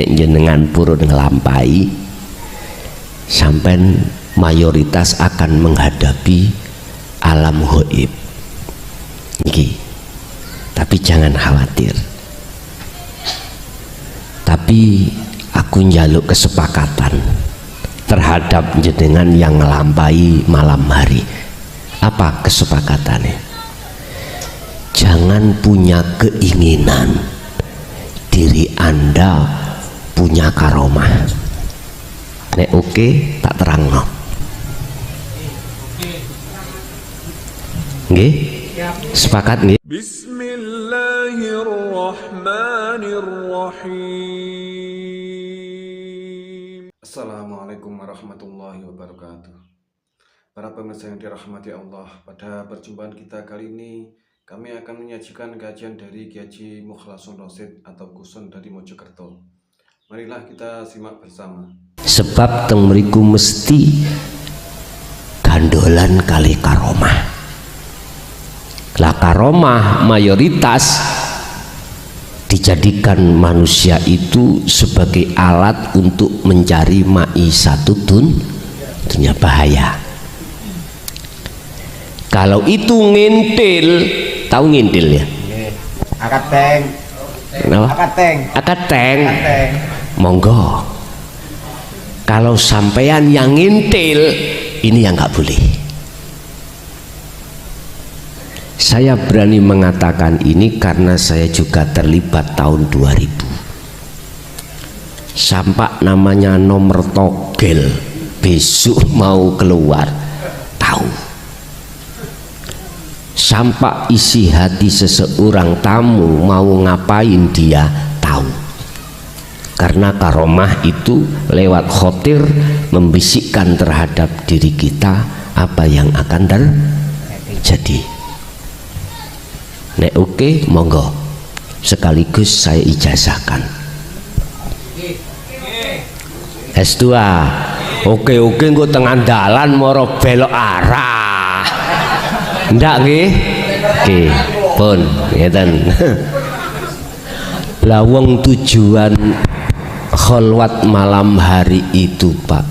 jenengan purun ngelampai sampai mayoritas akan menghadapi alam ghaib iki. Tapi jangan khawatir, tapi aku njaluk kesepakatan terhadap jenengan yang ngelampai malam hari. Apa kesepakatannya? Jangan punya keinginan diri Anda punya karomah. Nek oke, tak terangno. Nggih? Sepakat nggih? Bismillahirrahmanirrahim. Assalamualaikum warahmatullahi wabarakatuh. Para pemirsa yang dirahmati Allah, pada perjumpaan kita kali ini kami akan menyajikan kajian dari Kiai Haji Mukhlasun Rosyid atau Gusun dari Mojokerto. Marilah kita simak bersama. Sebab teng mriku mesti gandolan kali karomah. Lah karomah mayoritas dijadikan manusia itu sebagai alat untuk mencari maisatun dunia bahaya. Kalau itu ngintil, tahu ngintil ya? Akad teng. Akad teng. Monggo. Kalau sampean yang ngintil, ini yang nggak boleh. Saya berani mengatakan ini karena saya juga terlibat tahun 2000. Sampai namanya nomor togel besok mau keluar, tahu. Sampai isi hati seseorang tamu mau ngapain dia tahu. Karena karomah itu lewat khotir membisikkan terhadap diri kita apa yang akan terjadi. Nek oke, monggo sekaligus saya ijazahkan. S2 oke engko tengah dalan moro belok arah. Ndak nggih? Nggih, pun ngeten. Lah wong tujuan kholwat malam hari itu, Pak,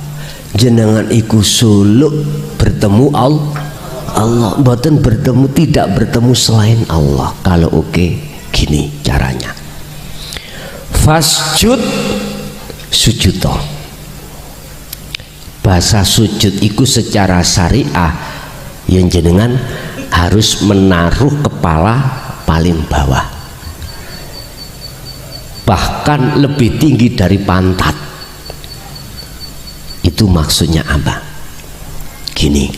jenengan iku suluk bertemu Allah, mboten bertemu, tidak bertemu selain Allah. Kalau oke, gini caranya. Fasjud sujudo. Bahasa sujud iku secara syariah yang jenengan harus menaruh kepala paling bawah, bahkan lebih tinggi dari pantat. Itu maksudnya apa? Gini,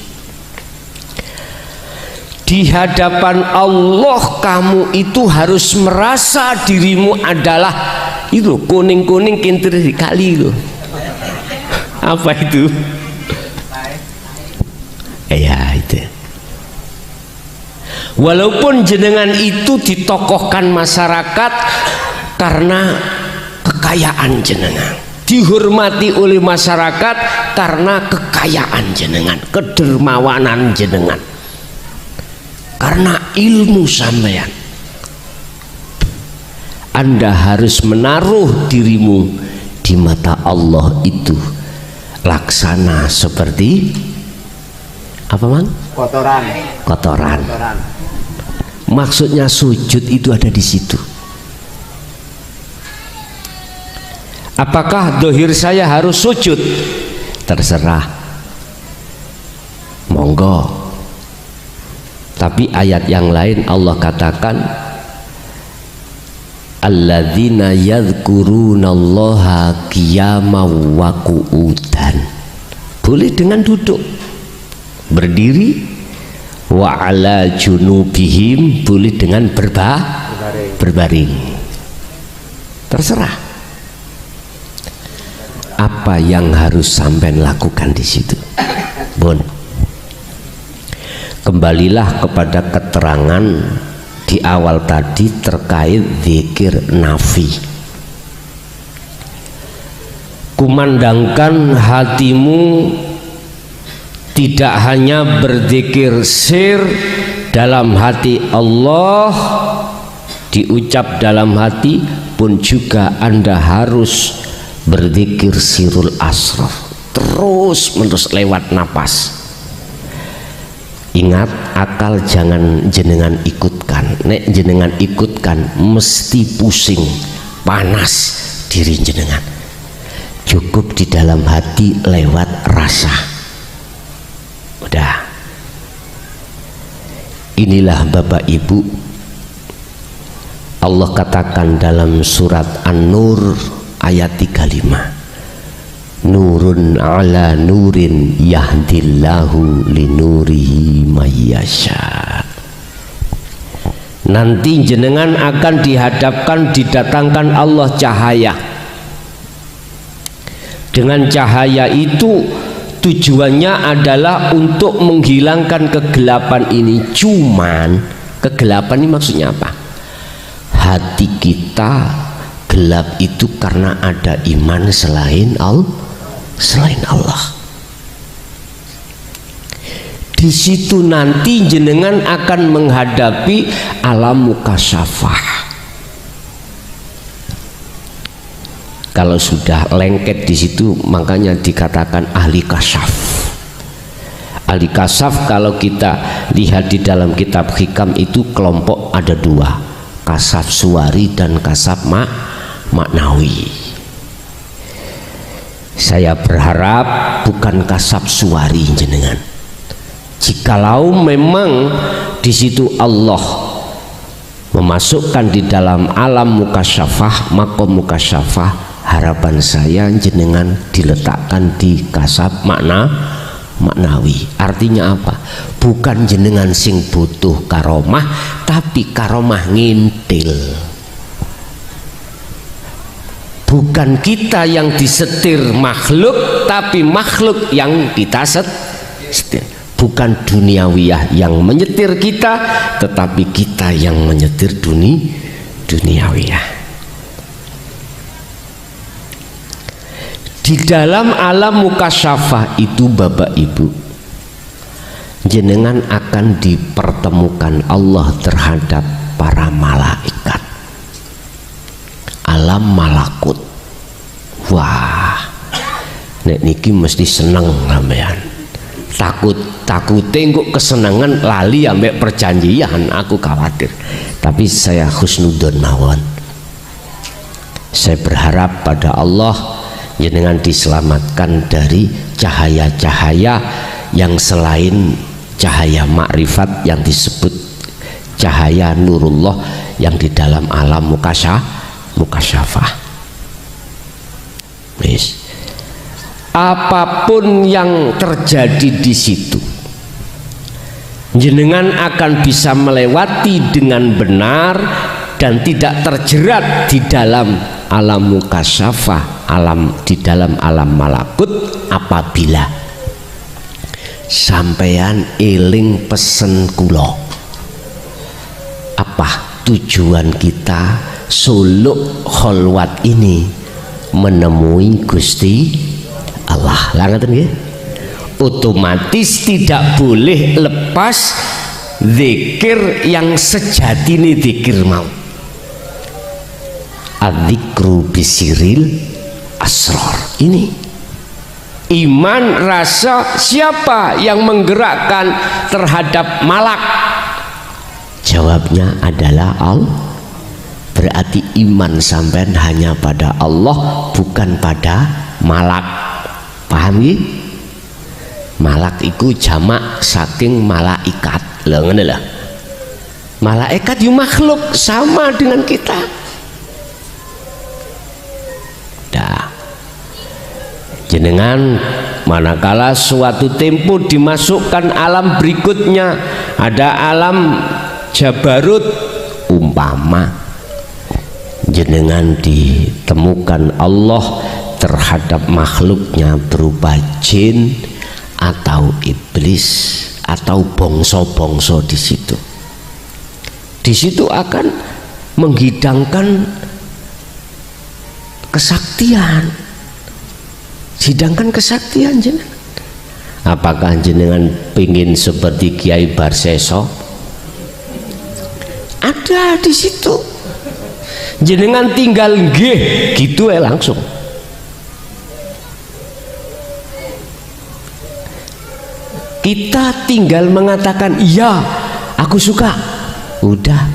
di hadapan Allah kamu itu harus merasa dirimu adalah itu kuning-kuning kintir di kali itu. Apa itu? Ya itu. Walaupun jenengan itu ditokohkan masyarakat karena kekayaan jenengan, dihormati oleh masyarakat karena kekayaan jenengan, kedermawanan jenengan, karena ilmu sampean, Anda harus menaruh dirimu di mata Allah itu laksana seperti apa, Man? Kotoran. Maksudnya sujud itu ada di situ. Apakah dohir saya harus sujud? Terserah, monggo. Tapi ayat yang lain Allah katakan, alladzina yadhkurunallaha qiyaman wa qu'udan. Boleh dengan duduk, berdiri, wa ala junubihim, boleh dengan berbaring. Terserah. Apa yang harus sampai lakukan di situ? Bon, kembalilah kepada keterangan di awal tadi terkait zikir nafi. Kumandangkan hatimu tidak hanya berzikir sir dalam hati Allah, diucap dalam hati, pun juga Anda harus berzikir sirul asrar terus menerus lewat napas. Ingat, akal jangan jenengan ikutkan. Nek jenengan ikutkan mesti pusing, panas diri jenengan. Cukup di dalam hati lewat rasa. Udah. Inilah Bapak Ibu, Allah katakan dalam surat An-Nur ayat 35, nurun ala nurin yahdillahu linurihi mayyasha. Nanti jenengan akan dihadapkan, didatangkan Allah cahaya. Dengan cahaya itu tujuannya adalah untuk menghilangkan kegelapan ini. Cuman kegelapan ini maksudnya apa? Hati kita gelap itu karena ada iman selain Allah. Di situ nanti jenengan akan menghadapi alam mukasyafah. Kalau sudah lengket di situ, makanya dikatakan ahli kasyaf. Ahli kasyaf kalau kita lihat di dalam kitab hikam itu kelompok ada dua, kasaf suwari dan kasaf maknawi. Saya berharap bukan kasab suwari jenengan. Jikalau memang di situ Allah memasukkan di dalam alam mukasyafah, makom mukasyafah, harapan saya jenengan diletakkan di kasab maknawi. Artinya apa? Bukan jenengan sing butuh karomah, tapi karomah ngintil. Bukan kita yang disetir makhluk, tapi makhluk yang kita setir. Bukan duniawiyah yang menyetir kita, tetapi kita yang menyetir duniawiyah. Di dalam alam mukasyafah itu Bapak Ibu, jenengan akan dipertemukan Allah terhadap para malaikat. Alam malakut. Wah, nek niki mesti seneng sampean. Takut tengok kesenangan lali ambek perjanjian, aku khawatir. Tapi saya husnudzon mawon. Saya berharap pada Allah jenengan diselamatkan dari cahaya-cahaya yang selain cahaya makrifat yang disebut cahaya nurullah yang di dalam alam mukasyafah. Wis. Apapun yang terjadi di situ, jenengan akan bisa melewati dengan benar dan tidak terjerat di dalam alam mukasyafah, di dalam alam malakut, apabila sampeyan eling pesen kula. Apa tujuan kita suluk kholwat ini? Menemui Gusti Allah. Langaten nggih? Otomatis tidak boleh lepas zikir yang sejati ini, zikir mau. Adzikru bisiril asrar. Ini iman rasa siapa yang menggerakkan terhadap malak? Jawabnya adalah Allah. Berarti iman sampean hanya pada Allah, bukan pada malak. Paham ya? Malak itu jamak saking malaikat. Lah ngene lah. Malaikat itu makhluk sama dengan kita. Dah. Jenengan manakala suatu tempo dimasukkan alam berikutnya, ada alam Jabarut umpama jenengan ditemukan Allah terhadap makhluknya berupa jin atau iblis atau bongso-bongso di situ. Di situ akan menghidangkan kesaktian, sidangkan kesaktian jenengan. Apakah jenengan pingin seperti Kiai Barseso? Ada di situ. jenengan tinggal nggih gitu langsung. Kita tinggal mengatakan iya aku suka, udah.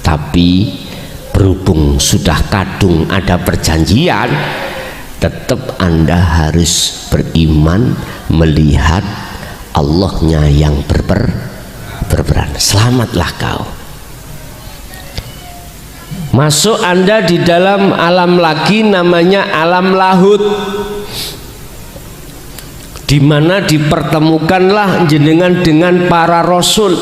Tapi berhubung sudah kadung ada perjanjian, tetap Anda harus beriman melihat Allahnya yang berperan. Selamatlah kau. Masuk Anda di dalam alam lagi namanya alam lahut, di mana dipertemukanlah jenengan dengan para rasul,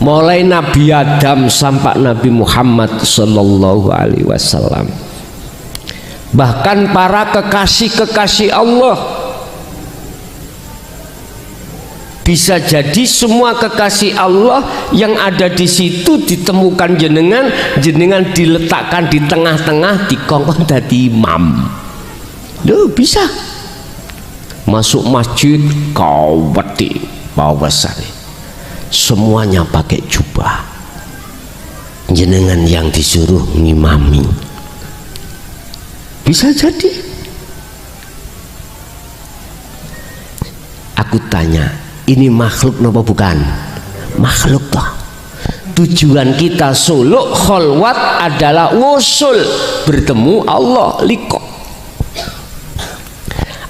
mulai Nabi Adam sampai Nabi Muhammad sallallahu alaihi wasallam. Bahkan para kekasih-kekasih Allah. Bisa jadi semua kekasih Allah yang ada di situ ditemukan jenengan diletakkan di tengah-tengah, dikongkon dadi imam. Loh, bisa. Masuk masjid kawati pawasane. Semuanya pakai jubah, jenengan yang disuruh ngimami. Bisa jadi. Aku tanya, ini makhluk napa bukan? Makhluk toh. Tujuan kita suluk kholwat adalah wusul, bertemu Allah liko.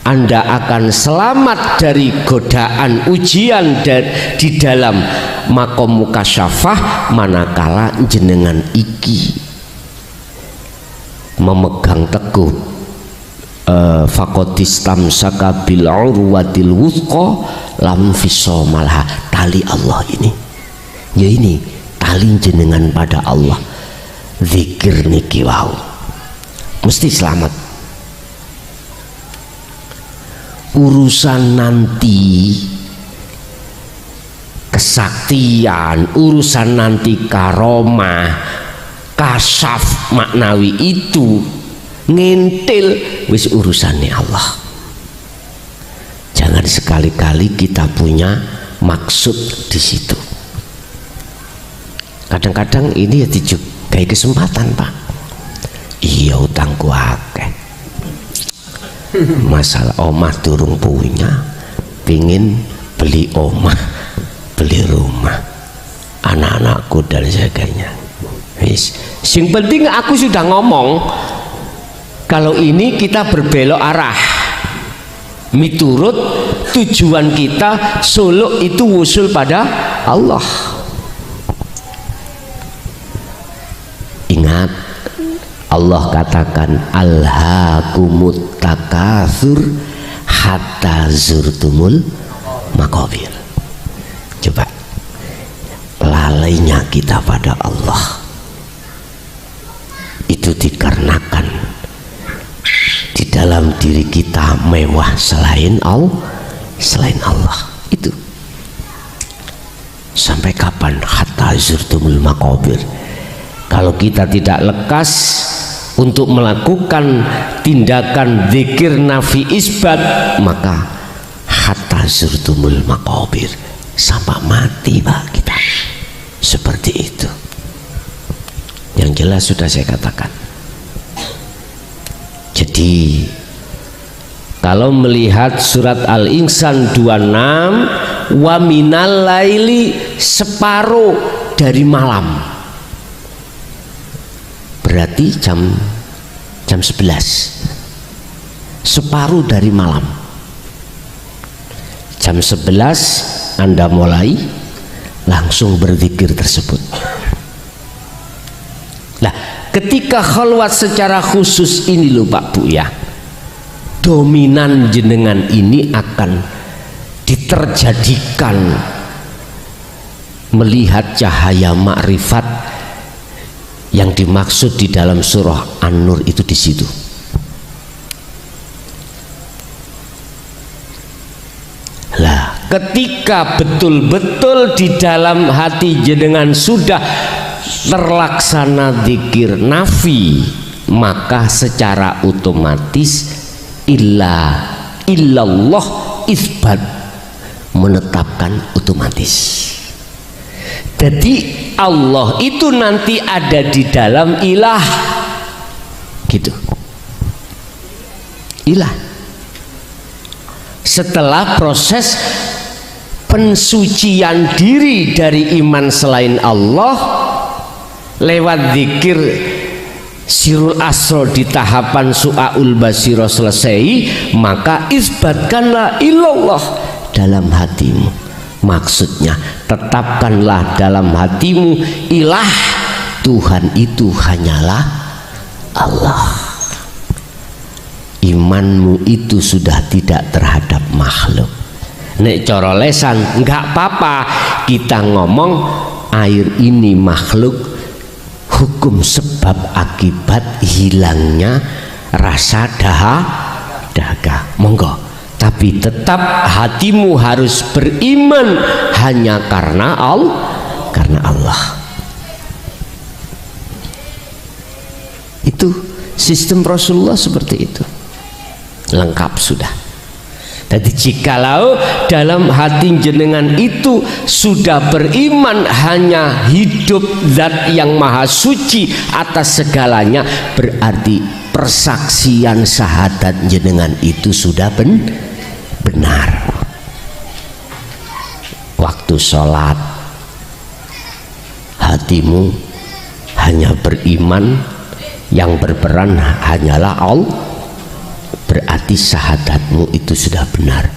Anda akan selamat dari godaan ujian dan di dalam makom mukasyafah manakala jenengan iki memegang teguh fakotistam saka bil urwatil wuthqa lam fisomalha, tali Allah ini. Ya ini tali jenengan pada Allah. Zikir niki wau mesti selamat. Urusan nanti kesaktian, urusan nanti karomah, kasyaf maknawi itu ngintil wis urusannya Allah. Jangan sekali-kali kita punya maksud di situ. Kadang-kadang ini ya kayak kesempatan, Pak. Iya utangku akeh. Masalah omah durung punya, pingin beli omah, beli rumah, anak-anakku dan sebagainya. Wis, sing penting aku sudah ngomong. Kalau ini kita berbelok arah, miturut tujuan kita suluk itu wusul pada Allah. Ingat, Allah katakan alhaakumut takatsur hatta zurtumul maqabir. Coba, lalainya kita pada Allah itu dikarenakan di dalam diri kita mewah selain Allah. Itu sampai kapan? Hatta zurtumul maqabir. Kalau kita tidak lekas untuk melakukan tindakan zikir nafi isbat, maka hatta zurtumul maqabir, sampai mati Pak kita. Seperti itu. Yang jelas sudah saya katakan. Jadi kalau melihat surat Al-Insan 26, wa minal laili, separuh dari malam, berarti jam 11, separuh dari malam. Jam 11 Anda mulai langsung berzikir tersebut. Nah, ketika khalwat secara khusus ini loh Pak Bu ya, dominan jenengan ini akan diterjadikan melihat cahaya makrifat yang dimaksud di dalam surah An-Nur itu di situ. Lah, ketika betul-betul di dalam hati jenengan sudah terlaksana zikir nafi, maka secara otomatis illallah isbat, menetapkan otomatis. Jadi Allah itu nanti ada di dalam ilah, gitu. Ilah. Setelah proses pensucian diri dari iman selain Allah lewat zikir sirul asro di tahapan su'aul basiro selesai, maka isbatkanlah ilallah dalam hatimu. Maksudnya tetapkanlah dalam hatimu ilah, Tuhan itu hanyalah Allah. Imanmu itu sudah tidak terhadap makhluk. Nek cara lesan enggak apa-apa kita ngomong air ini makhluk, hukum sebab akibat hilangnya rasa dahaga, monggo. Tapi tetap hatimu harus beriman hanya karena Allah. Itu sistem Rasulullah seperti itu. Lengkap sudah. Jadi jikalau dalam hati jenengan itu sudah beriman hanya hidup zat yang maha suci atas segalanya, berarti persaksian syahadat jenengan itu sudah benar. Waktu sholat hatimu hanya beriman, yang berperan hanyalah Allah, berarti syahadatmu itu sudah benar.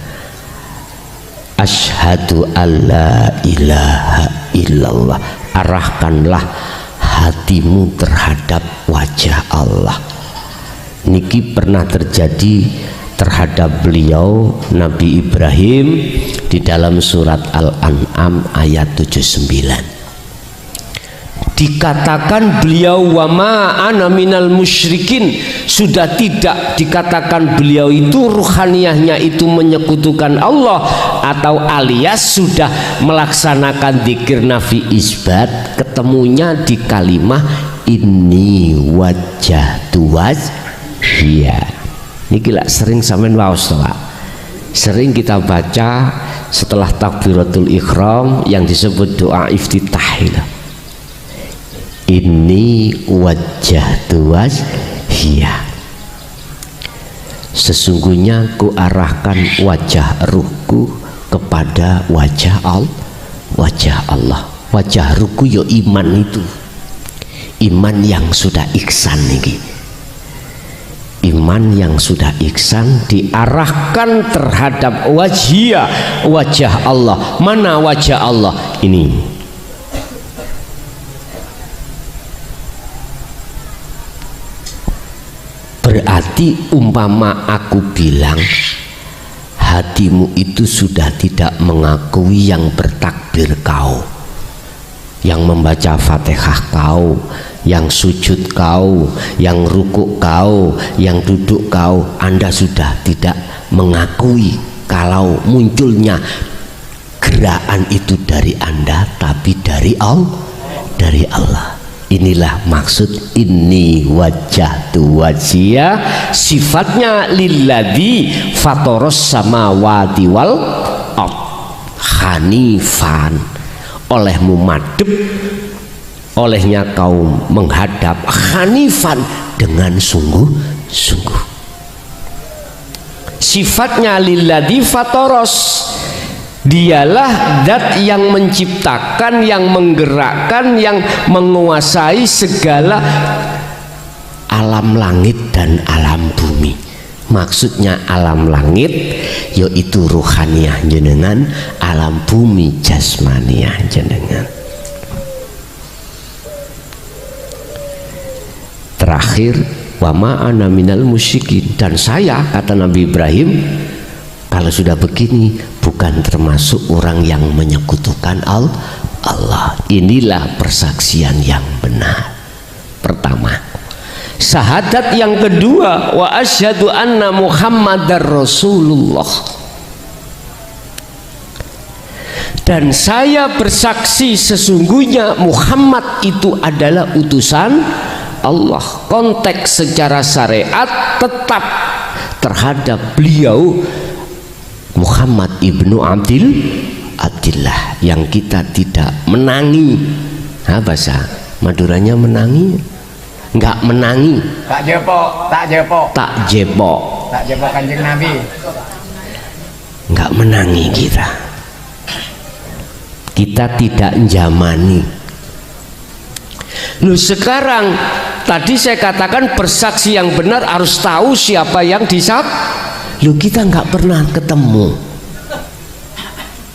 Asyhadu alla ilaha illallah. Arahkanlah hatimu terhadap wajah Allah. Niki pernah terjadi terhadap beliau Nabi Ibrahim di dalam surat Al-An'am ayat 79. Dikatakan beliau wama ana minal musyrikin, sudah tidak dikatakan beliau itu ruhaniyahnya itu menyekutukan Allah, atau alias sudah melaksanakan dzikir nafi isbat, ketemunya di kalimah inni wajjahtu wajhiya. Niki lak sering sampean waos to, Pak. Sering kita baca setelah takbiratul ihram yang disebut doa iftitah. Ini wajjahtu wajhiya, sesungguhnya ku arahkan wajah ruhku kepada wajah Allah. Wajah ruhku yo iman itu, iman yang sudah ihsan niki. Iman yang sudah ihsan diarahkan terhadap wajhiya, wajah Allah. Mana wajah Allah? Ini. Berarti umpama aku bilang hatimu itu sudah tidak mengakui yang bertakbir kau, yang membaca Fatihah kau, yang sujud kau, yang rukuk kau, yang duduk kau, Anda sudah tidak mengakui kalau munculnya gerakan itu dari Anda, tapi dari Allah. Inilah maksud inni wajjahtu wajhiya, sifatnya lilladzi fatoros samawati wal ard hanifan, olehmu madhep, olehnya kau menghadap, hanifan dengan sungguh-sungguh. Sifatnya lilladzi fatoros, dialah zat yang menciptakan, yang menggerakkan, yang menguasai segala alam langit dan alam bumi. Maksudnya alam langit yaitu ruhaniyah jenengan, alam bumi jasmaniyah jenengan. Terakhir, wa ma ana minal musyrikin, dan saya, kata Nabi Ibrahim, kalau sudah begini bukan termasuk orang yang menyekutukan Allah. Inilah persaksian yang benar. Pertama. Syahadat yang kedua, wa asyhadu anna Muhammadar Rasulullah. Dan saya bersaksi sesungguhnya Muhammad itu adalah utusan Allah. Konteks secara syariat tetap terhadap beliau Muhammad ibnu Abdillah, yang kita tidak menangi. Nah, bahasa Maduranya menangi, enggak menangi. Tak jepok, tak jepok. Tak jepok. Tak jepok Kanjeng Nabi. Enggak menangi kita. Kita tidak jamani. Lu sekarang tadi saya katakan bersaksi yang benar harus tahu siapa yang disab. Lu kita nggak pernah ketemu.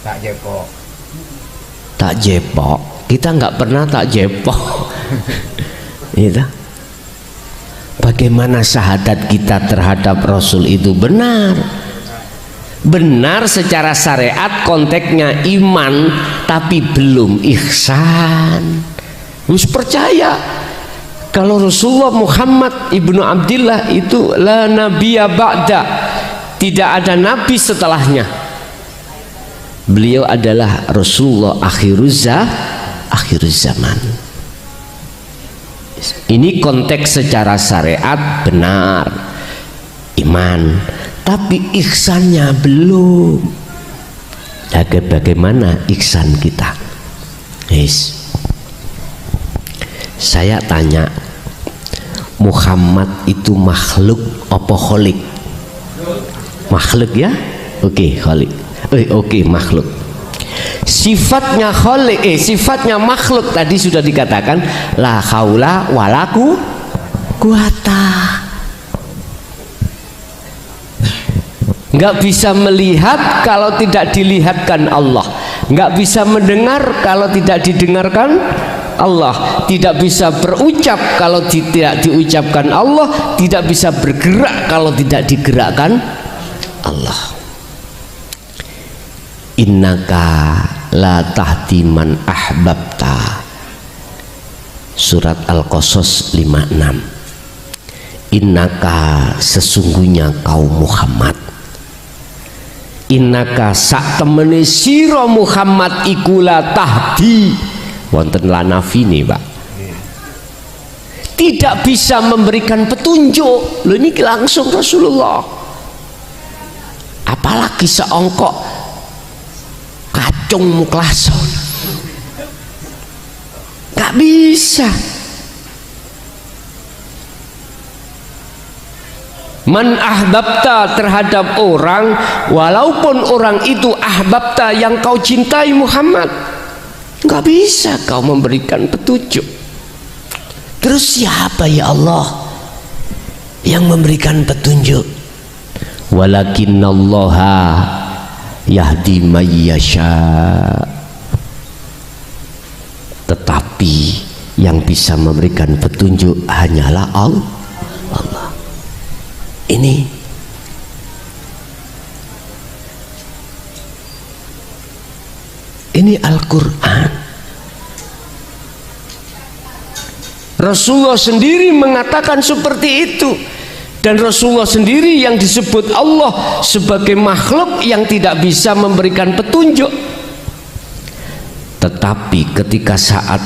Tak jepok. Tak jepok. Kita nggak pernah tak jepok. Gitu. Bagaimana syahadat kita terhadap Rasul itu benar? Benar secara syariat, konteksnya iman, tapi belum ihsan. Harus percaya kalau Rasulullah Muhammad ibnu Abdillah itu la nabiyya ba'da, tidak ada nabi setelahnya. Beliau adalah Rasulullah akhiruz zaman. Ini konteks secara syariat benar, iman, tapi ihsannya belum. Bagaimana ihsan kita? Yes. Saya tanya, Muhammad itu makhluk apa kholik? Makhluk ya? Oke, kholik. Oke, makhluk. Sifatnya kholik, sifatnya makhluk tadi sudah dikatakan la haula wala quwata. Nggak bisa melihat kalau tidak dilihatkan Allah, nggak bisa mendengar kalau tidak didengarkan Allah, tidak bisa berucap kalau tidak diucapkan Allah, tidak bisa bergerak kalau tidak digerakkan Allah. Innaka la tahdi man ahbabta, surat Al-Qasas 56. Innaka, sesungguhnya kau Muhammad, innaka sak temene sira Muhammad iku la tahdi, wonten lanafi nih Pak, tidak bisa memberikan petunjuk. Loh, ini langsung Rasulullah, apalagi seongkok kacung muklason, gak bisa. Man ahbabta, terhadap orang, walaupun orang itu ahbabta yang kau cintai Muhammad, nggak bisa kau memberikan petunjuk. Terus siapa ya Allah yang memberikan petunjuk? Walakinallaha yahdi may yasha, tetapi yang bisa memberikan petunjuk hanyalah Allah. Ini Al-Quran. Rasulullah sendiri mengatakan seperti itu, dan Rasulullah sendiri yang disebut Allah sebagai makhluk yang tidak bisa memberikan petunjuk. Tetapi ketika saat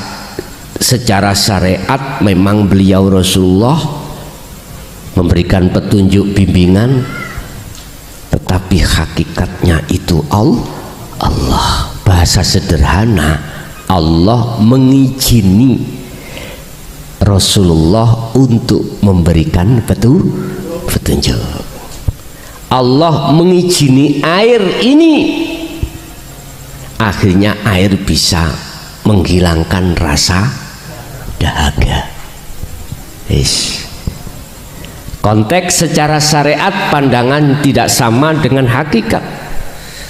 secara syariat memang beliau Rasulullah memberikan petunjuk bimbingan, tetapi hakikatnya itu Allah. Bahasa sederhana, Allah mengizini Rasulullah untuk memberikan petunjuk. Allah mengizini air ini, akhirnya air bisa menghilangkan rasa dahaga. Konteks secara syariat pandangan tidak sama dengan hakikat.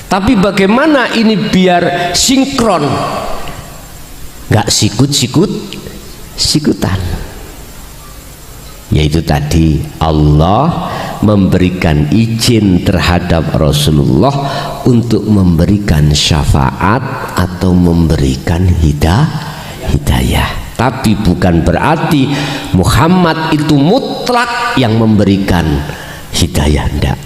Tapi bagaimana ini biar sinkron, nggak sikut-sikutan? Yaitu tadi Allah memberikan izin terhadap Rasulullah untuk memberikan syafaat atau memberikan hidayah. Tapi bukan berarti Muhammad itu mutlak yang memberikan hidayah, enggak.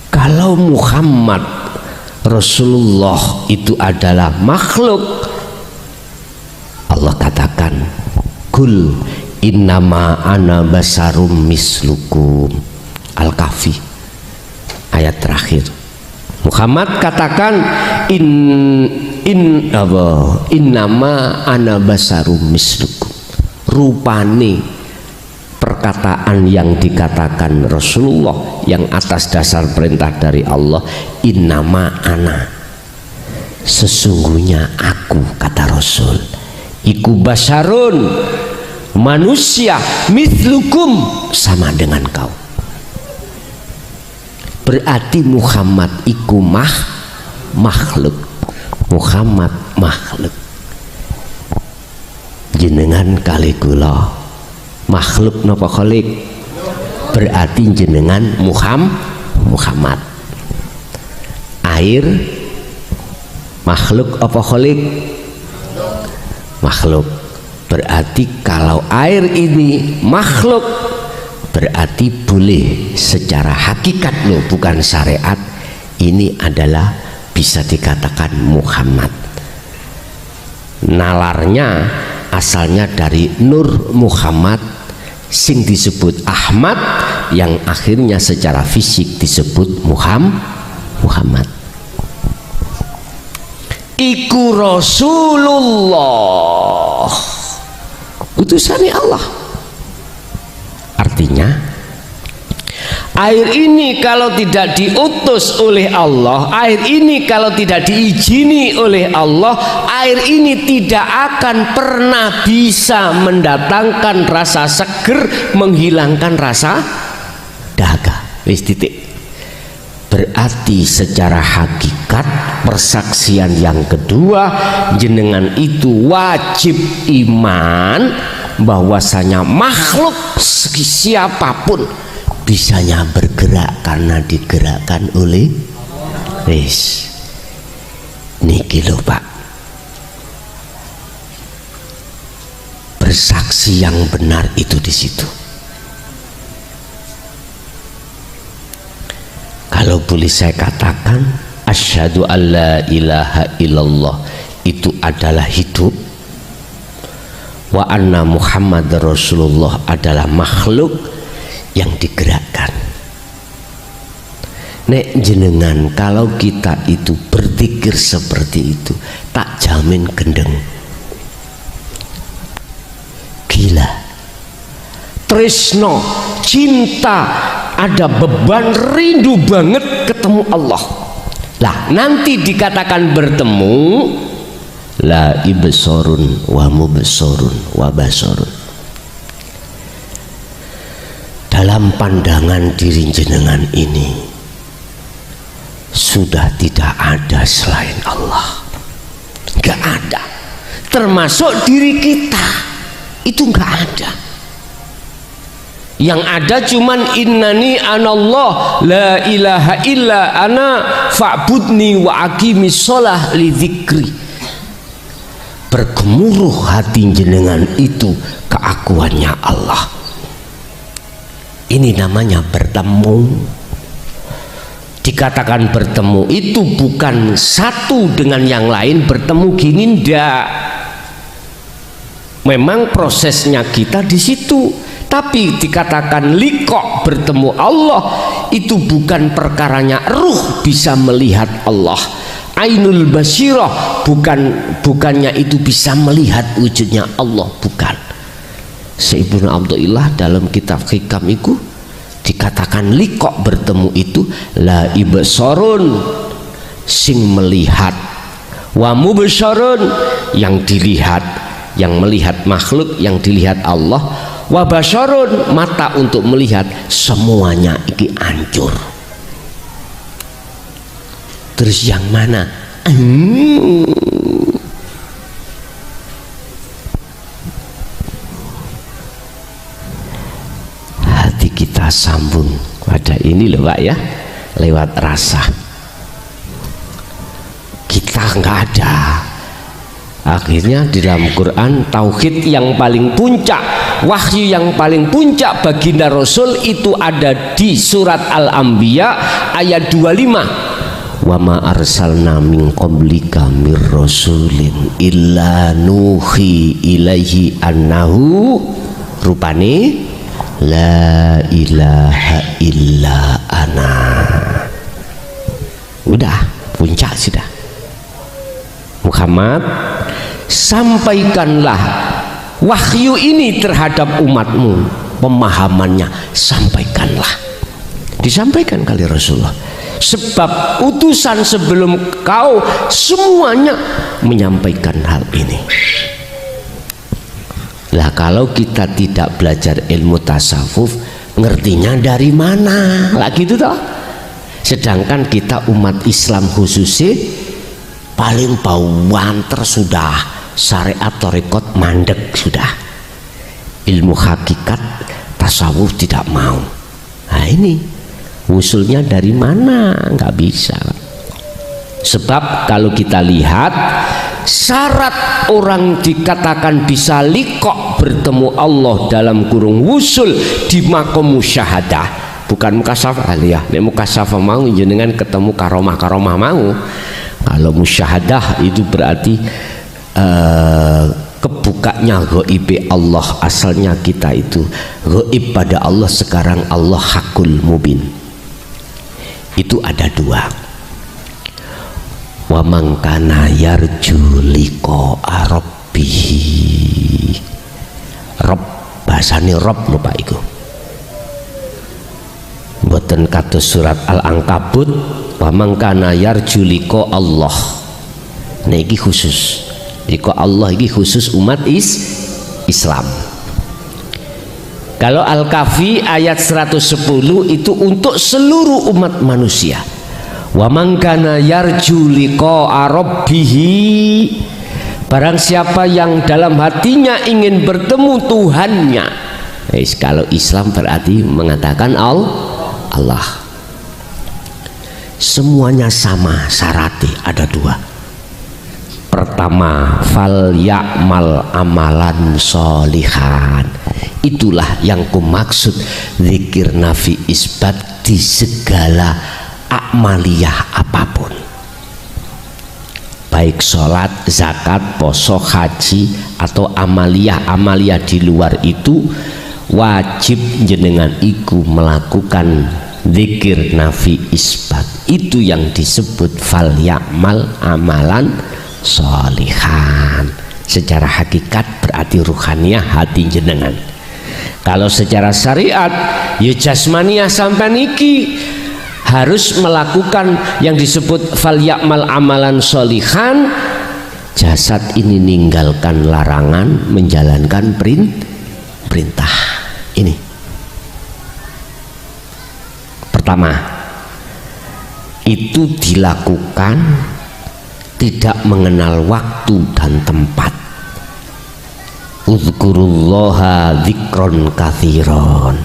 Kalau Muhammad Rasulullah itu adalah makhluk, Allah katakan kul innama ana basarum mislukum, Al-Kahfi ayat terakhir. Muhammad katakan innama ana basarum mislukum. Rupane perkataan yang dikatakan Rasulullah yang atas dasar perintah dari Allah, innama ana, sesungguhnya aku, kata Rasul, iku basarun, manusia, mislukum, sama dengan kau. Berarti Muhammad iku makhluk. Muhammad makhluk. Jenengan kali kula makhluk napa khalik? Berarti jenengan Muhammad. Air makhluk apa khalik? Makhluk. Berarti kalau air ini makhluk, berarti boleh secara hakikat loh, bukan syariat, ini adalah bisa dikatakan Muhammad. Nalarnya asalnya dari Nur Muhammad sing disebut Ahmad, yang akhirnya secara fisik disebut Muhammad. Iku Rasulullah, utusannya Allah. Artinya air ini kalau tidak diutus oleh Allah, air ini kalau tidak diizini oleh Allah, air ini tidak akan pernah bisa mendatangkan rasa seger, menghilangkan rasa dahaga. Wis titik. Berarti secara hakikat persaksian yang kedua, jenengan itu wajib iman bahwasanya makhluk siapapun bisanya bergerak karena digerakkan oleh wis niki lho Pak, bersaksi yang benar itu di situ. Kalau boleh saya katakan, asyhadu alla ilaha illallah itu adalah hidup, wa anna Muhammad Rasulullah adalah makhluk yang digerakkan. Nek jenengan kalau kita itu berpikir seperti itu, tak jamin gendeng. Gila. Tresno, cinta, ada beban rindu banget ketemu Allah. Lah nanti dikatakan bertemu, la ibsorun wa mubsorun wa basorun. Dalam pandangan diri jenengan ini sudah tidak ada selain Allah, nggak ada, termasuk diri kita itu nggak ada. Yang ada cuman innani anallah la ilaha illa ana fa'budni wa aqimis sholah li dzikri. Bergemuruh hati jenengan itu keakuannya Allah. Ini namanya bertemu. Dikatakan bertemu itu bukan satu dengan yang lain, bertemu gini ndak. Memang prosesnya kita di situ. Tapi dikatakan liqa, bertemu Allah, itu bukan perkaranya ruh bisa melihat Allah. Ainul basirah, bukannya itu bisa melihat wujudnya Allah, bukan. Ibnu Abdullah dalam kitab Hikam itu dikatakan liqa, bertemu itu la ibsarun, sing melihat, wa mubsarun, yang dilihat, yang melihat makhluk, yang dilihat Allah, wa basyarun, mata untuk melihat, semuanya iki hancur. Terus yang mana? Hati kita sambung pada ini loh Pak ya, lewat rasa. Kita nggak ada. Akhirnya di dalam Quran tauhid yang paling puncak, wahyu yang paling puncak baginda Rasul itu ada di surat Al-Anbiya ayat 25. Wa ma arsalna min qablika mir rasulin illa nuhi ilaihi annahu, rupane la ilaha illa ana. Udah puncak sudah. Muhammad, sampaikanlah wahyu ini terhadap umatmu, pemahamannya sampaikanlah. Disampaikan kali Rasulullah, sebab utusan sebelum kau semuanya menyampaikan hal ini. Lah kalau kita tidak belajar ilmu tasawuf, ngertinya dari mana? Lah gitu toh. Sedangkan kita umat Islam khususnya paling banter sudah, syariat tarekat mandek sudah, ilmu hakikat tasawuf tidak mau. Nah ini usulnya dari mana? Nggak bisa. Sebab kalau kita lihat syarat orang dikatakan bisa liqo bertemu Allah dalam kurung wusul di makom musyahadah, bukan mukasafah ya. Nek mukasafah mau jenengan ketemu karomah mau. Kalau musyahadah itu berarti kebukanya ghaib Allah. Asalnya kita itu ghaib pada Allah, sekarang Allah hakul mubin. Itu ada dua. Wa man kana yarju liqa rabbih. Rabb bahasane Rabb lho Pak iku. Mboten kados surat Al-Ankabut wa man kana yarju liqa Allah. Nah iki khusus. Liqa Allah iki khusus umat Islam. Kalau Al-Kahfi ayat 110 itu untuk seluruh umat manusia. Wa man kana yarju liqa rabbih, barang siapa yang dalam hatinya ingin bertemu Tuhannya. Kalau Islam berarti mengatakan Allah. Semuanya sama syaratnya, ada dua. Pertama, fal ya'mal amalan solihan. Itulah yang kumaksud zikir nafi isbat di segala amaliyah apapun, baik sholat, zakat, poso, haji atau amaliyah di luar itu, wajib jenengan iku melakukan zikir nafi isbat. Itu yang disebut fal ya'mal amalan sholihan. Secara hakikat berarti ruhaniyah hati jenengan. Kalau secara syariat ya jasmaniyah sampai niki harus melakukan yang disebut fal ya'mal amalan sholihan. Jasad ini ninggalkan larangan, menjalankan perintah. Ini pertama, itu dilakukan tidak mengenal waktu dan tempat. Uzkurullaha dzikron katsiron.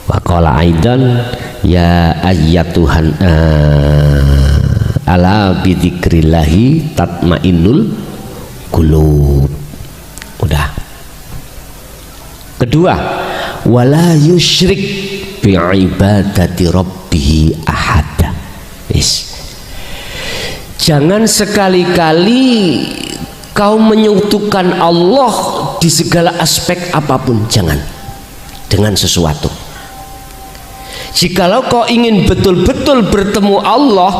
Wa qala aidan ya ayyatuhan ala bidzikrillahi tatmainnul qulub. Udah. Kedua, wala yusyrik bi ibadati rabbih ahada. Jangan sekali-kali kau menyekutukan Allah di segala aspek apapun, jangan dengan sesuatu. Jikalau kau ingin betul-betul bertemu Allah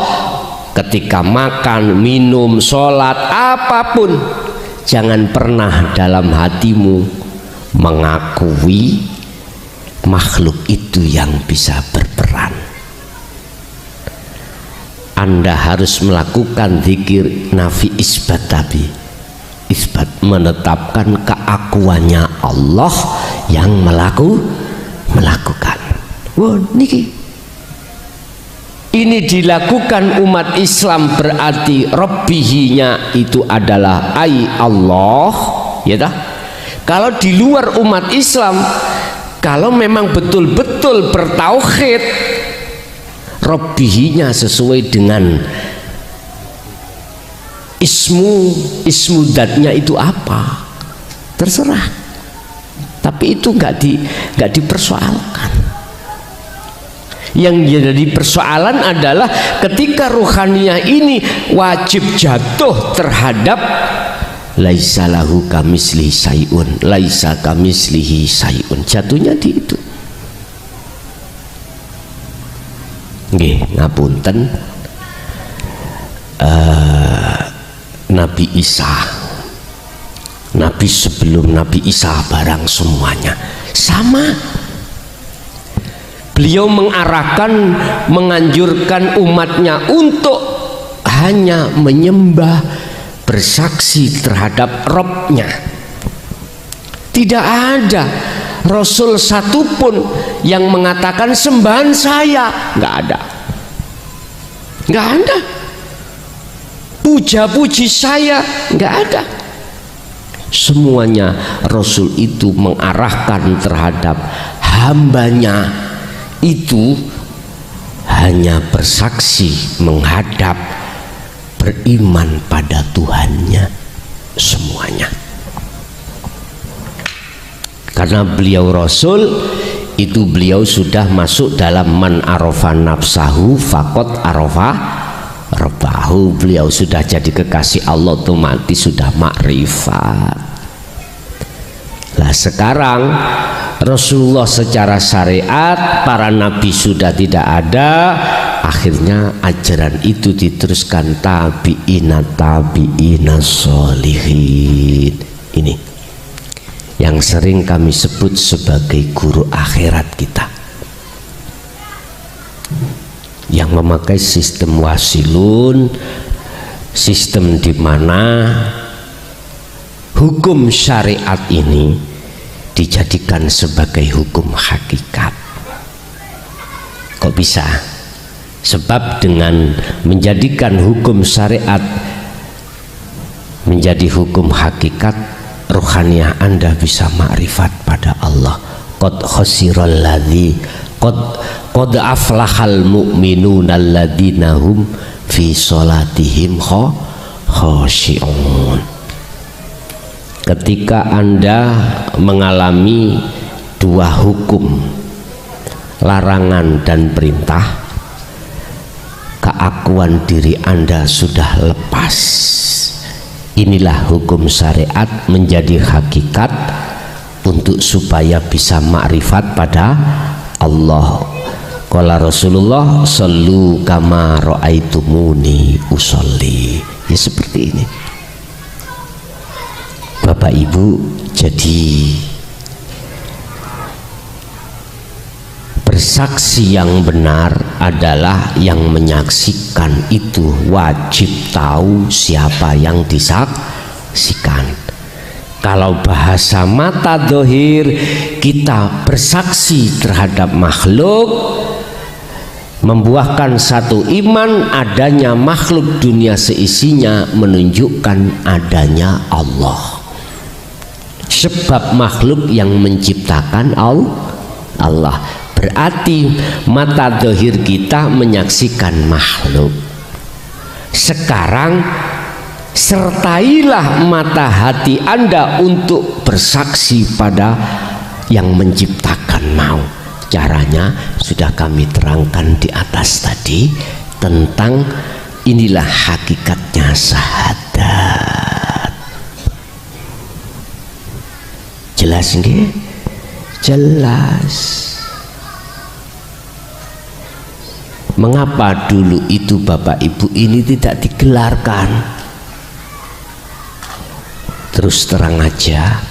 ketika makan, minum, sholat, apapun, jangan pernah dalam hatimu mengakui makhluk itu yang bisa berperan. Anda harus melakukan zikir nafi isbat tadi. Isbat menetapkan keakuannya Allah yang melakukan. Wah, niki. Ini dilakukan umat Islam berarti Rabbihinya itu adalah ai Allah, ya dah. Kalau di luar umat Islam, kalau memang betul-betul bertauhid, Rabbihinya sesuai dengan ismu datnya itu apa, terserah. Tapi itu nggak dipersoalkan. Yang jadi persoalan adalah ketika ruhaniyah ini wajib jatuh terhadap laisa lahu kamislihi syai'un, laisa kamislihi syai'un, jatuhnya di itu. Nggih, ngapunten. Nabi Isa, Nabi sebelum Nabi Isa barang semuanya sama. Beliau mengarahkan, menganjurkan umatnya untuk hanya menyembah, bersaksi terhadap Robnya. Tidak ada Rasul satupun yang mengatakan sembahan saya, nggak ada, nggak ada. Puja-puji saya, nggak ada. Semuanya Rasul itu mengarahkan terhadap hambanya itu hanya bersaksi, menghadap, beriman pada Tuhannya semuanya. Karena beliau Rasul itu, beliau sudah masuk dalam man arafa nafsahu faqad arafa rabbahu. Beliau sudah jadi kekasih Allah, otomatis sudah makrifat. Lah sekarang Rasulullah secara syariat, para nabi sudah tidak ada, akhirnya ajaran itu diteruskan tabi'ina sholihin. Ini yang sering kami sebut sebagai guru akhirat kita, yang memakai sistem wasilun, sistem di mana hukum syariat ini dijadikan sebagai hukum hakikat. Kok bisa? Sebab dengan menjadikan hukum syariat menjadi hukum hakikat, rohaniah Anda bisa makrifat pada Allah. Qad khasiral ladzi qad aflahal mu'minuna alladzina hum fi sholatihim khashi'un. Ketika Anda mengalami dua hukum, larangan dan perintah, keakuan diri Anda sudah lepas. Inilah hukum syariat menjadi hakikat untuk supaya bisa makrifat pada Allah. Qala Rasulullah sallu kama ra'aitumuni usolli. Ya seperti ini. Bapak Ibu, jadi bersaksi yang benar adalah yang menyaksikan itu wajib tahu siapa yang disaksikan. Kalau bahasa mata dohir, kita bersaksi terhadap makhluk, membuahkan satu iman adanya makhluk dunia seisinya, menunjukkan adanya Allah. Sebab makhluk yang menciptakan Allah. Berarti mata dohir kita menyaksikan makhluk. Sekarang sertailah mata hati Anda untuk bersaksi pada yang menciptakan mau. Caranya sudah kami terangkan di atas tadi, tentang inilah hakikatnya syahadat. Jelas nggih? Jelas. Mengapa dulu itu Bapak Ibu ini tidak digelarkan? Terus terang aja,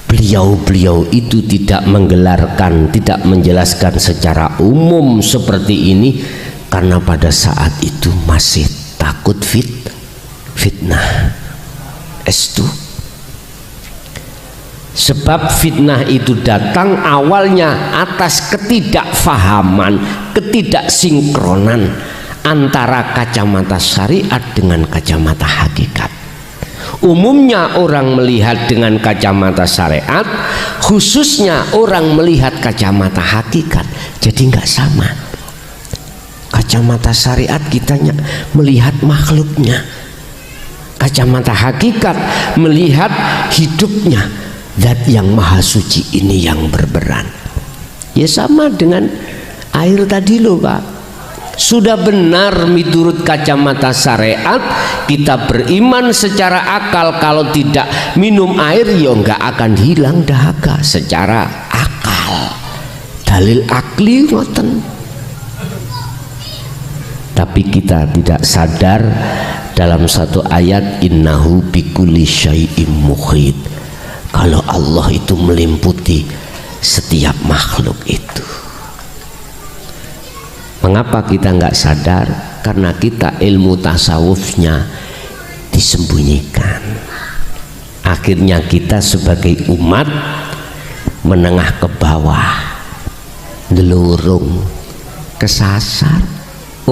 beliau-beliau itu tidak menggelarkan, tidak menjelaskan secara umum seperti ini, karena pada saat itu masih takut fitnah. Estu. Sebab fitnah itu datang awalnya atas ketidakfahaman, ketidaksinkronan antara kacamata syariat dengan kacamata hakikat. Umumnya orang melihat dengan kacamata syariat, khususnya orang melihat kacamata hakikat, jadi nggak sama. Kacamata syariat kita melihat makhluknya, kacamata hakikat melihat hidupnya. Zat yang maha suci ini yang berperan. Ya sama dengan air tadi loh Pak. Sudah benar menurut kacamata syariat, kita beriman secara akal kalau tidak minum air ya nggak akan hilang dahaga secara akal. Dalil akli ngoten. Tapi kita tidak sadar dalam satu ayat innahu bikulli syai'im muhit. Kalau Allah itu melimputi setiap makhluk itu. Mengapa kita nggak sadar? Karena kita ilmu tasawufnya disembunyikan. Akhirnya kita sebagai umat menengah ke bawah, ndelurung, kesasar,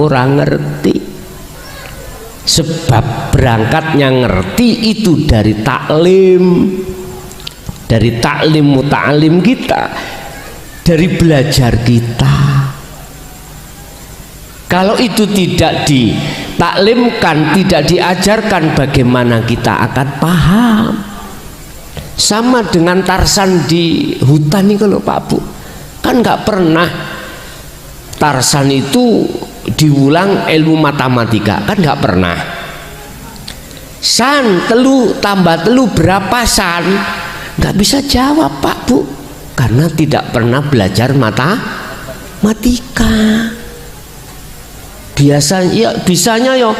orang ngerti. Sebab berangkatnya ngerti itu dari taklim, dari taklim muta'alim kita, dari belajar kita. Kalau itu tidak ditaklimkan, tidak diajarkan, bagaimana kita akan paham? Sama dengan Tarsan di hutan ini kalau Pak Bu, kan nggak pernah Tarsan itu diulang ilmu matematika, kan nggak pernah. San telu tambah telu berapa san? Nggak bisa jawab Pak Bu, karena tidak pernah belajar matematika. Biasanya ya, bisanya ya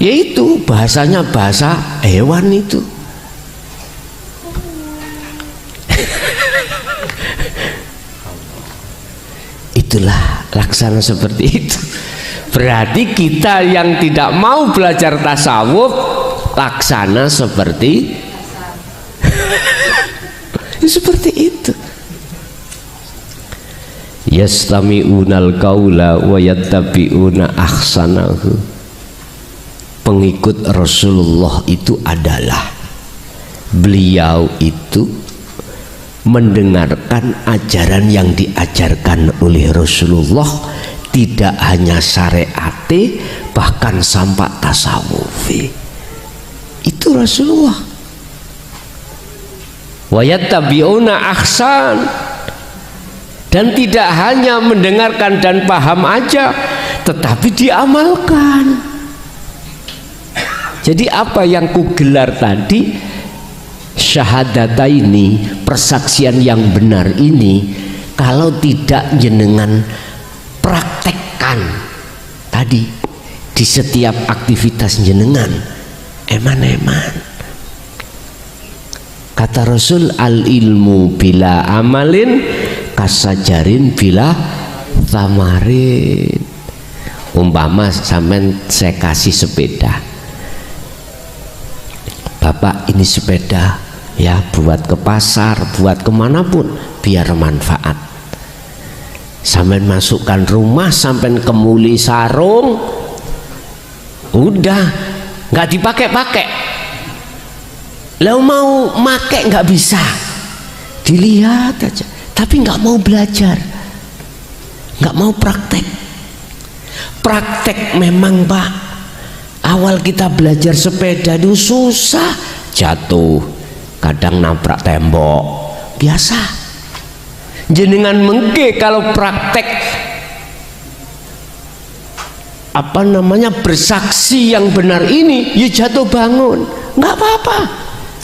yaitu bahasanya bahasa hewan itu. Itulah laksana seperti itu. Berarti kita yang tidak mau belajar tasawuf laksana seperti seperti itu. Yastami'unal qaula wa yattabi'una ahsanahu. Pengikut Rasulullah itu adalah beliau itu mendengarkan ajaran yang diajarkan oleh Rasulullah, tidak hanya syariate, bahkan sampai tasawufi. Itu Rasulullah. Wa yattabi'una ahsan. Dan tidak hanya mendengarkan dan paham aja, tetapi diamalkan. Jadi apa yang kugelar tadi, syahadata ini, persaksian yang benar ini, kalau tidak jenengan praktekkan tadi di setiap aktivitas jenengan, eman-eman. Kata Rasul, al ilmu bila amalin kasajarin bila tamarin. Umpama sampean saya kasih sepeda, Bapak ini sepeda ya buat ke pasar, buat kemanapun, biar manfaat. Sampean masukkan rumah, sampean kemuli sarung, udah nggak dipakai-pakai. Lalu mau make nggak bisa, dilihat aja. Tapi nggak mau belajar, nggak mau praktek. Praktek memang Pak. Awal kita belajar sepeda itu susah, jatuh, kadang nabrak tembok, biasa. Jenengan mengke kalau praktek apa namanya bersaksi yang benar ini, ya jatuh bangun, nggak apa-apa.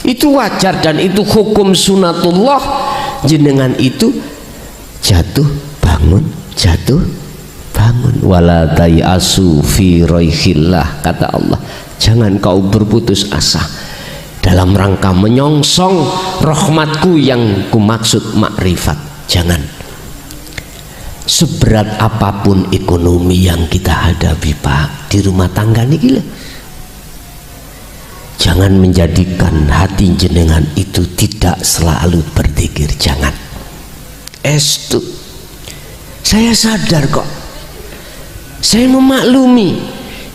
Itu wajar dan itu hukum sunatullah. Jenengan itu jatuh bangun, jatuh bangun. Wala tayasu fi roihillah, kata Allah, jangan kau berputus asa dalam rangka menyongsong rahmatku yang kumaksud makrifat. Jangan. Seberat apapun ekonomi yang kita hadapi Pak di rumah tangga nih gila, jangan menjadikan hati jenengan itu tidak selalu berzikir. Jangan. Estu, saya sadar kok, saya memaklumi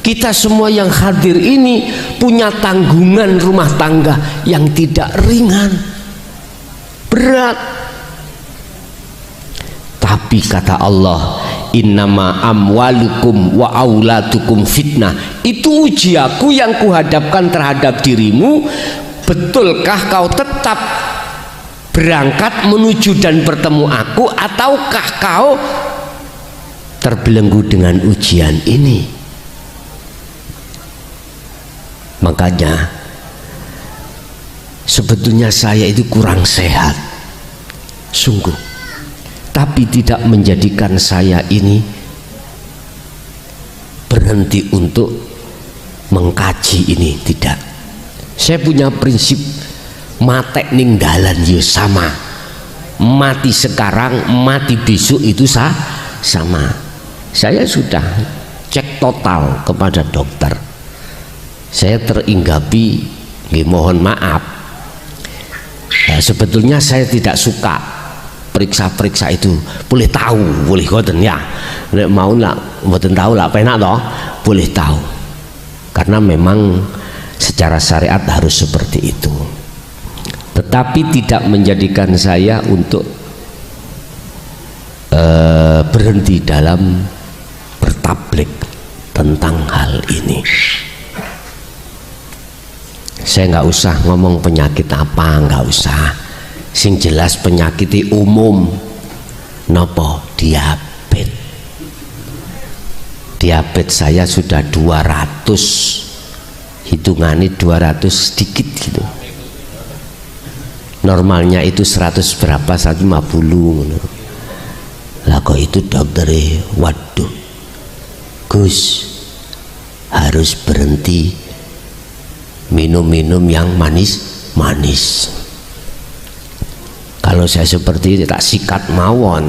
kita semua yang hadir ini punya tanggungan rumah tangga yang tidak ringan, berat. Tapi kata Allah, innama amwalukum wa auladukum fitnah. Itu ujianku yang kuhadapkan terhadap dirimu. Betulkah kau tetap berangkat menuju dan bertemu aku, ataukah kau terbelenggu dengan ujian ini. Makanya sebetulnya saya itu kurang sehat, sungguh, tapi tidak menjadikan saya ini berhenti untuk mengkaji ini, tidak. Saya punya prinsip matek ning dalan yo sama, mati sekarang mati besok itu sama. Saya sudah cek total kepada dokter, saya teringgapi, mohon maaf, sebetulnya saya tidak suka periksa-periksa itu. Boleh tahu, boleh ngoten ya, nek mau lah mboten tahu lah penak toh, boleh tahu, karena memang secara syariat harus seperti itu. Tetapi tidak menjadikan saya untuk berhenti dalam bertablik tentang hal ini. Saya nggak usah ngomong penyakit apa, nggak usah. Sing jelas penyakit umum, nopo diabetes. Diabetes saya sudah 200, hitungannya 200 sedikit gitu. Normalnya itu 100 berapa, 150. Lah kok itu dokternya, waduh, Gus harus berhenti minum-minum yang manis-manis. Kalau saya seperti itu tak sikat mawon.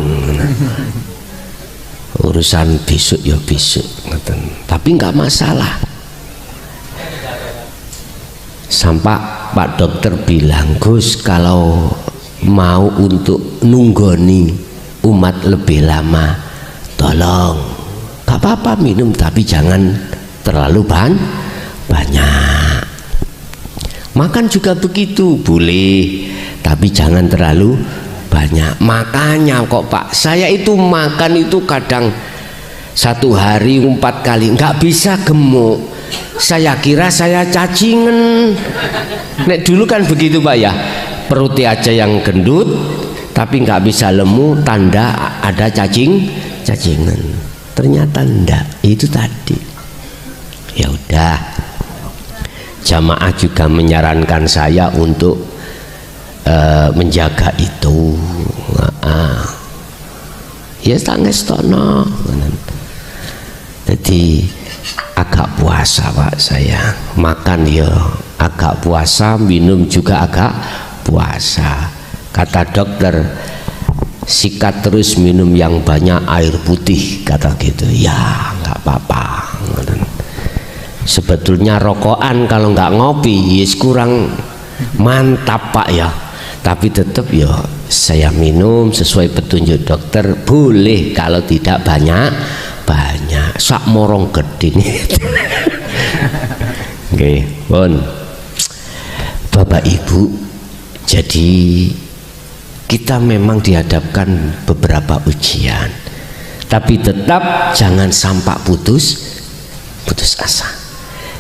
Urusan besok ya besok, tapi nggak masalah. Sampai Pak dokter bilang, Gus kalau mau untuk nunggoni umat lebih lama, tolong gak apa-apa minum, tapi jangan terlalu banyak. Makan juga begitu, boleh, tapi jangan terlalu banyak. Makanya kok Pak, saya itu makan itu kadang 1 hari 4 kali, nggak bisa gemuk. Saya kira saya cacingan. Nek dulu kan begitu Pak ya, perutnya aja yang gendut tapi nggak bisa lemu, tanda ada cacingan. Ternyata enggak, itu tadi. Ya udah, jamaah juga menyarankan saya untuk menjaga itu. Ya tangestono. Jadi agak puasa Pak, saya makan ya agak puasa, minum juga agak puasa. Kata dokter, sikat terus, minum yang banyak air putih, kata gitu. Ya nggak apa-apa. Sebetulnya rokokan kalau nggak ngopi yes kurang mantap Pak ya, tapi tetap ya saya minum sesuai petunjuk dokter, boleh kalau tidak banyak sak morong gede. Oke, bon. Bapak Ibu, jadi kita memang dihadapkan beberapa ujian, tapi tetap jangan sampai putus asa.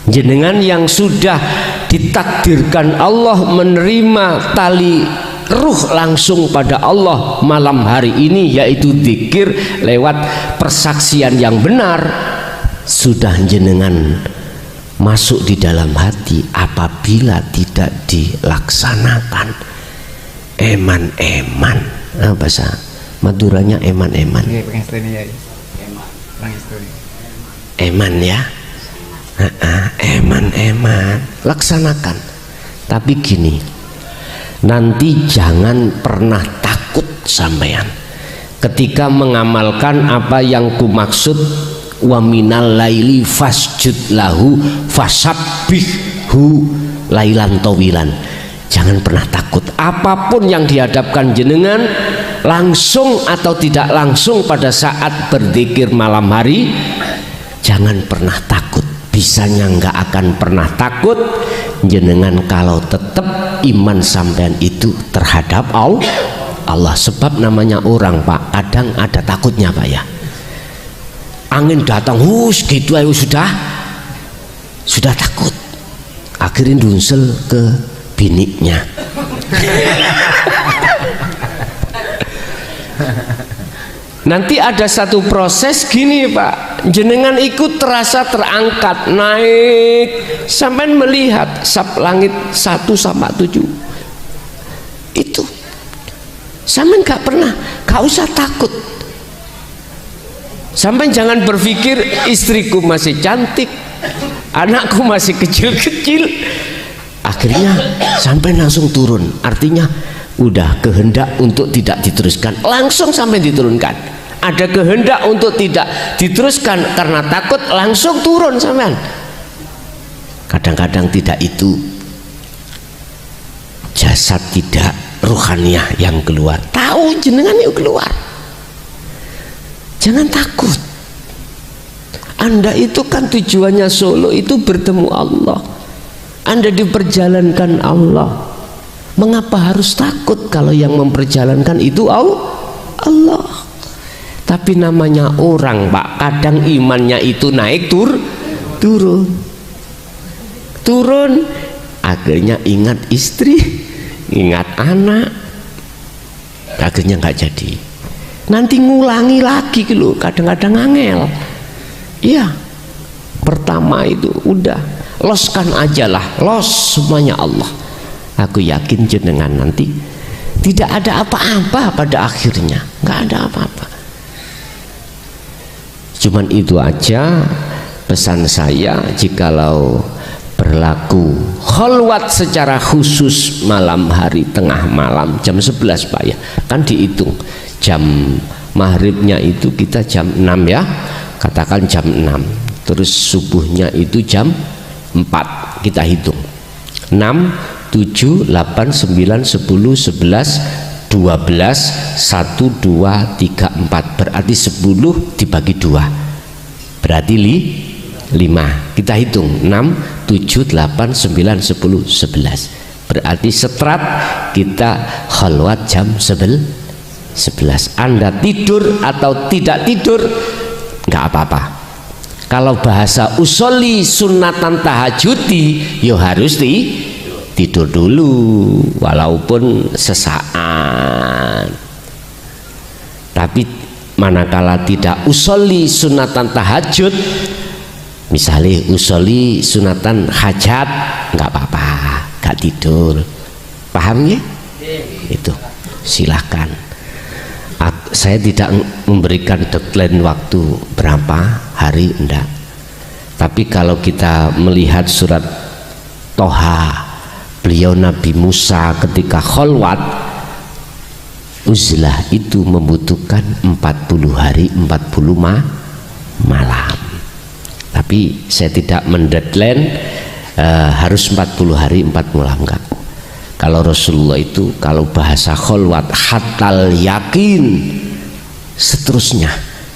Jenengan yang sudah ditakdirkan Allah menerima tali ruh langsung pada Allah malam hari ini, yaitu zikir lewat persaksian yang benar, sudah jenengan masuk di dalam hati. Apabila tidak dilaksanakan, eman bahasa Maduranya eman ya, eman laksanakan. Tapi gini, nanti jangan pernah takut sampean ketika mengamalkan apa yang kumaksud, wa minal laili fasjud lahu fasabbihu lailan tawilan. Jangan pernah takut, apapun yang dihadapkan jenengan, langsung atau tidak langsung pada saat berzikir malam hari, jangan pernah takut. Bisanya nggak akan pernah takut jenengan kalau tetap iman sampean itu terhadap Allah. Sebab namanya orang Pak, kadang ada takutnya Pak ya. Angin datang, gitu ayo sudah takut, akhirnya dunsel ke biniknya. Nanti ada satu proses gini Pak, jenengan ikut terasa terangkat naik sampai melihat sab langit 1 sampai 7 itu sampai nggak pernah, nggak usah takut. Sampai jangan berpikir istriku masih cantik, anakku masih kecil-kecil. Akhirnya sampai langsung turun, artinya udah kehendak untuk tidak diteruskan, langsung sampai diturunkan. Ada kehendak untuk tidak diteruskan karena takut, langsung turun sampean. Kadang-kadang tidak, itu jasad tidak ruhaniah yang keluar. Tahu jenengan yuk keluar. Jangan takut. Anda itu kan tujuannya Solo itu bertemu Allah. Anda diperjalankan Allah. Mengapa harus takut kalau yang memperjalankan itu Allah? Tapi namanya orang Pak, kadang imannya itu naik turun, akhirnya ingat istri, ingat anak, akhirnya nggak jadi. Nanti ngulangi lagi gitu, kadang-kadang angel. Iya, pertama itu udah loskan aja lah, los semuanya Allah. Aku yakin jenengan nanti tidak ada apa-apa pada akhirnya, nggak ada apa-apa. Cuman itu aja pesan saya, jikalau berlaku kholwat secara khusus malam hari, tengah malam jam 11 Pak ya, kan dihitung jam maghribnya itu kita jam 6 ya, katakan jam 6, terus subuhnya itu jam 4, kita hitung 6, 7, 8, 9, 10, 11, 12, 1, 2, 3, 4, berarti 10 dibagi 2 berarti 5. Kita hitung 6, 7, 8, 9, 10, 11, berarti setrat kita khalwat jam 11. Anda tidur atau tidak tidur nggak apa-apa. Kalau bahasa usolli sunatan tahajudi, yo harus tidur dulu walaupun sesaat. Tapi manakala tidak usolli sunatan tahajud, misalnya usolli sunatan hajat, nggak apa-apa, nggak tidur, paham ya? Itu silahkan. Saya tidak memberikan deadline waktu berapa hari, enggak. Tapi kalau kita melihat surat Toha, beliau Nabi Musa ketika kholwat uzlah itu membutuhkan 40 hari 40 malam. Tapi saya tidak mendeadline harus 40 hari 40 malam, enggak. Kalau Rasulullah itu kalau bahasa kholwat hatal yakin, seterusnya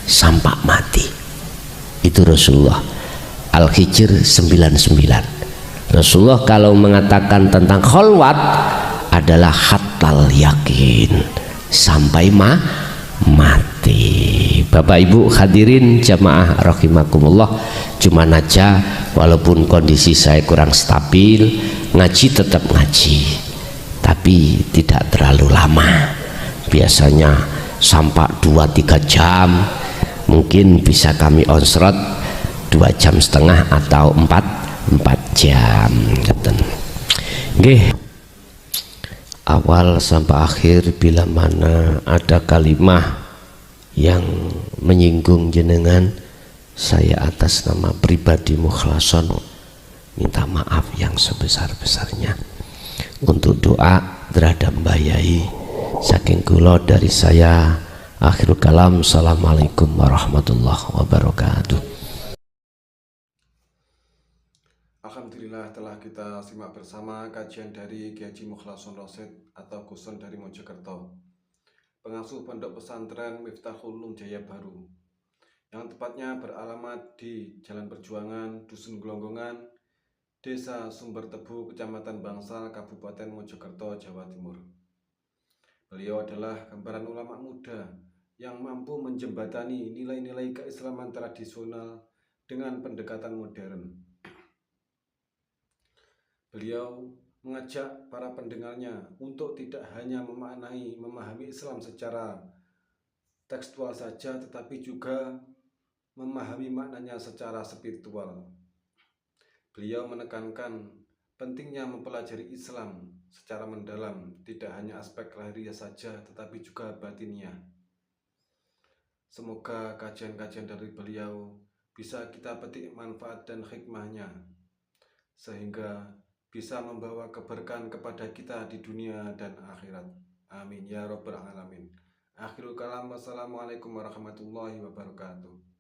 sampai mati, itu Rasulullah. Al-Hijr 99. Rasulullah kalau mengatakan tentang kholwat adalah hatal yakin, sampai mati. Bapak Ibu hadirin jamaah rahimakumullah, cuman aja walaupun kondisi saya kurang stabil, ngaji tetap ngaji, tapi tidak terlalu lama. Biasanya sampai 2-3 jam, mungkin bisa kami onsrot 2,5 jam atau 4 jam. Nggih, awal sampai akhir bila mana ada kalimah yang menyinggung jenengan, saya atas nama pribadi Mukhlason minta maaf yang sebesar-besarnya. Untuk doa terhadap Mbah Yai saking kula dari saya, akhirul kalam. Assalamualaikum warahmatullahi wabarakatuh. Alhamdulillah telah kita simak bersama kajian dari Kiai Haji Mukhlason Rosyid atau Guson dari Mojokerto, pengasuh pondok pesantren Miftahul Ulum Jaya Baru, yang tepatnya beralamat di Jalan Perjuangan, Dusun Glonggongan, Desa Sumber Tebu, Kecamatan Bangsal, Kabupaten Mojokerto, Jawa Timur. Beliau adalah gambaran ulama muda yang mampu menjembatani nilai-nilai keislaman tradisional dengan pendekatan modern. Beliau mengajak para pendengarnya untuk tidak hanya memahami Islam secara tekstual saja, tetapi juga memahami maknanya secara spiritual. Beliau menekankan pentingnya mempelajari Islam secara mendalam, tidak hanya aspek lahiriah saja, tetapi juga batinnya. Semoga kajian-kajian dari beliau bisa kita petik manfaat dan hikmahnya, sehingga bisa membawa keberkahan kepada kita di dunia dan akhirat. Amin ya rabbal alamin. Akhirul kalam, wassalamualaikum warahmatullahi wabarakatuh.